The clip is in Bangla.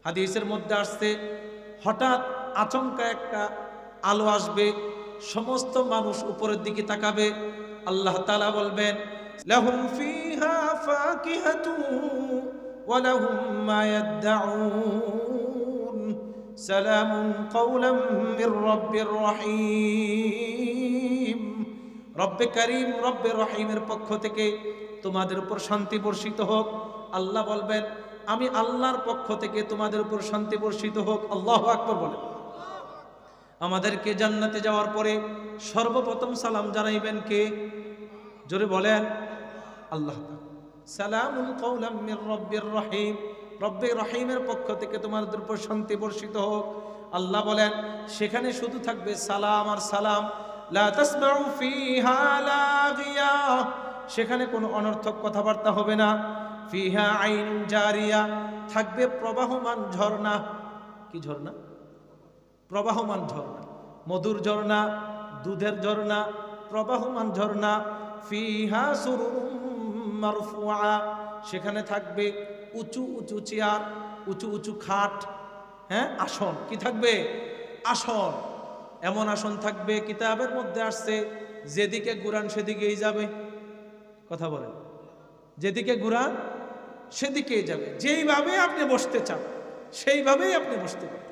হাদিসের মধ্যে আসছে হঠাৎ আচমকা একটা আলো আসবে, সমস্ত মানুষ উপরের দিকে তাকাবে, আল্লাহ তাআলা বলবেন লাহুম ফিহা ফাকিহাতু ওয়া লাহুম মা ইয়াদউন সালামুন কাওলাম মির রাব্বির রহিম। রব্বে কারীম রব্বে রহিমের পক্ষ থেকে তোমাদের উপর শান্তি বর্ষিত হোক। আল্লাহ বলবেন আমি আল্লাহর পক্ষ থেকে তোমাদের উপর শান্তি বর্ষিত হোক। আল্লাহু আকবার বলেন। আমাদেরকে জান্নাতে যাওয়ার পরে সর্বপ্রথম সালাম জানাইবেন কে? জোরে বলেন আল্লাহ। সালামুন কাওলাম মির রাব্বির রহিম, রব্বে রহিমের পক্ষ থেকে তোমাদের উপর শান্তি বর্ষিত হোক। আল্লাহ বলেন সেখানে শুধু থাকবে সালাম আর সালাম। লা তাসমাউ ফিহা লাগিয়া, সেখানে কোনো অনর্থক কথাবার্তা হবে না। ফিহা আইনুন জারিয়া, থাকবে প্রবাহমান ঝর্ণা। কি ঝর্ণা? প্রবাহমান ঝর্ণা, মধুর ঝর্ণা, দুধের ঝর্ণা, প্রবাহমান ঝর্ণা। ফিহা সুরুরুম মারফুআ, সেখানে থাকবে উঁচু উঁচু চেয়ার, উঁচু উঁচু খাট, হ্যাঁ আসন। কি থাকবে? আসন। এমন আসন থাকবে কিতাবের মধ্যে আসছে যেদিকে ঘুরান সেদিকেই যাবে। কথা বলেন, যেদিকে ঘুরান সেদিকেই যাবে। যেইভাবে আপনি বসতে চান সেইভাবেই আপনি বসতে পারেন।